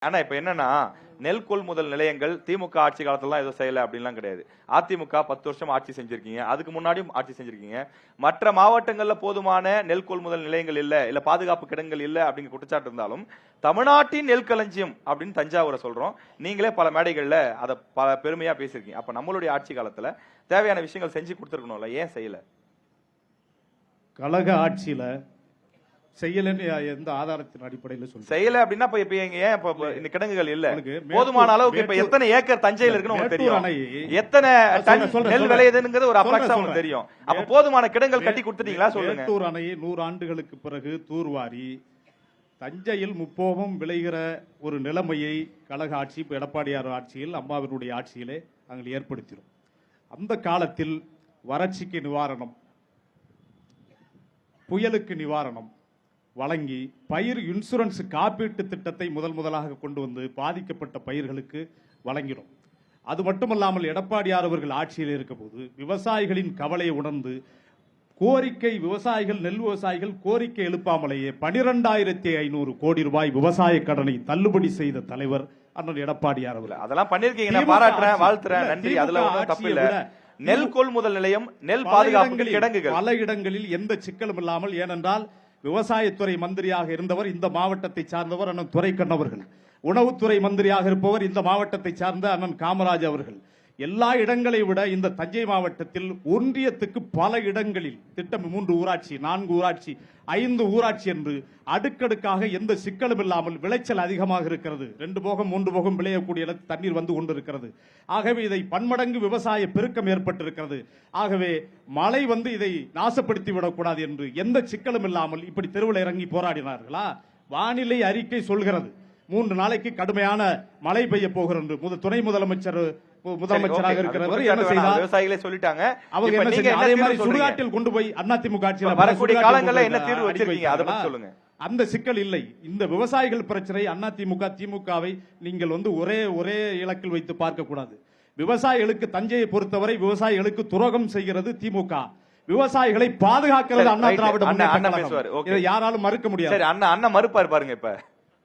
ஆனா இப்ப என்னன்னா நெல் கொள்முதல் நிலையங்கள் திமுக ஆட்சி காலத்துல எதுவும் செய்யல அப்படின்லாம் கிடையாது. அதிமுக 10 வருஷம் ஆட்சி செஞ்சிருக்கீங்க, அதுக்கு முன்னாடியும் ஆட்சி செஞ்சிருக்கீங்க. மற்ற மாவட்டங்கள்ல போதுமான நெல் கொள்முதல் நிலையங்கள் இல்ல பாதுகாப்பு கிடங்குகள் இல்ல அப்படிங்கிற குற்றச்சாட்டு இருந்தாலும் தமிழ்நாட்டின் நெல் களஞ்சியம் அப்படின்னு தஞ்சாவூரை சொல்றோம். நீங்களே பல மேடைகள்ல அதை பெருமையா பேசியிருக்கீங்க. அப்ப நம்மளுடைய ஆட்சி காலத்துல தேவையான விஷயங்கள் செஞ்சு கொடுத்துருக்கணும்ல, ஏன் செய்யல? கழக ஆட்சியில செய்யலன்னு எந்த ஆதாரத்தின் அடிப்படையில் செய்யல அப்படின்னா இப்ப ஏன் இந்த கிடங்குகள் இல்ல? போதுமான அளவுக்கு இப்ப எத்தனை ஏக்கர் தஞ்சையில் இருக்குன்னு உங்களுக்கு தெரியும், எத்தனை டன் நெல் விளையுதுங்கிறது ஒரு அப்ராக்ஸா உங்களுக்கு தெரியும். அப்ப போதுமான கிடங்குகள் கட்டி கொடுத்துட்டீங்களா? சொல்லுங்க. மேட்டூர் அணையை 100 ஆண்டுகளுக்கு பிறகு தூர்வாரி தஞ்சையில் முப்போகம் விளைகிற ஒரு நிலைமையை கழக ஆட்சி இப்ப எடப்பாடியார் ஆட்சியில் அம்மாவினுடைய ஆட்சியிலே நாங்கள் ஏற்படுத்தினோம். அந்த காலத்தில் வறட்சிக்கு நிவாரணம், புயலுக்கு நிவாரணம் வழங்கி பயிர் இன்சூரன்ஸ் காப்பீட்டு திட்டத்தை முதலாக கொண்டு வந்து பாதிக்கப்பட்ட பயிர்களுக்கு வழங்கினோம். அது மட்டுமல்லாமல் எடப்பாடியார் அவர்கள் ஆட்சியில் இருக்க போது விவசாயிகளின் கவலையை உணர்ந்து கோரிக்கை விவசாயிகள் நெல் விவசாயிகள் கோரிக்கை எழுப்பாமலேயே 12,500 கோடி ரூபாய் விவசாய கடனை தள்ளுபடி செய்த தலைவர் அண்ணன் எடப்பாடியார் அவர்கள். அதெல்லாம் பண்ணிருக்கீங்க, பாராட்டுறேன், வாழ்த்துறேன், நன்றி. அதுல தப்பு இல்ல. நெல் கொள்முதல் நிலையம், நெல் பாதுகாப்பு கிடங்குகள் பல இடங்களில் எந்த சிக்கலும் இல்லாமல், ஏனென்றால் விவசாயத்துறை மந்திரியாக இருந்தவர் இந்த மாவட்டத்தை சார்ந்தவர் அண்ணன் துரைக்கண்ணு அவர்கள், உணவுத்துறை மந்திரியாக இருப்பவர் இந்த மாவட்டத்தை சார்ந்த அண்ணன் காமராஜ் அவர்கள். எல்லா இடங்களை விட இந்த தஞ்சை மாவட்டத்தில் ஒன்றியத்துக்கு பல இடங்களில் திட்டம் 3 ஊராட்சி 4 ஊராட்சி 5 ஊராட்சி என்று அடுக்கடுக்காக எந்த சிக்கலும் இல்லாமல் விளைச்சல் அதிகமாக இருக்கிறது. 2 போகம் 3 போகம் விளையக்கூடிய இடத்தில் தண்ணீர் வந்து கொண்டிருக்கிறது. ஆகவே இதை பன்மடங்கு விவசாய பெருக்கம் ஏற்பட்டிருக்கிறது. ஆகவே மழை வந்து இதை நாசப்படுத்தி விடக்கூடாது என்று எந்த சிக்கலும் இல்லாமல் இப்படி தெருவில் இறங்கி போராடினார்களா? வானிலை அறிக்கை சொல்கிறது 3 நாளைக்கு கடுமையான மழை பெய்ய போகிறது. துணை முதலமைச்சராக இருக்கிறவர் என்ன செய்தார்? விவசாயிகளே சொல்லிட்டாங்க. அவங்க என்ன செய்தாங்க? அதே மாதிரி சுடுகாட்டில் கொண்டு போய் அதிமுக ஆட்சியில் வரக்கூடிய காலங்களில் என்ன தீர்வு வச்சிருக்கீங்க, அதை பத்தி சொல்லுங்க. அந்த சிக்கல் இல்லை. இந்த விவசாயிகள் பிரச்சனை அதிமுக திமுகவை நீங்கள் வந்து ஒரே இலக்கில் வைத்து பார்க்க கூடாது. விவசாயிகளுக்கு தஞ்சையை பொறுத்தவரை விவசாயிகளுக்கு துரோகம் செய்கிறது திமுக, விவசாயிகளை பாதுகாக்கிறது அண்ணா திராவிட முன்னேற்ற கழகம். இதை யாராலும் மறுக்க முடியாது. அண்ணா மறுப்பாரு பாருங்க. இப்ப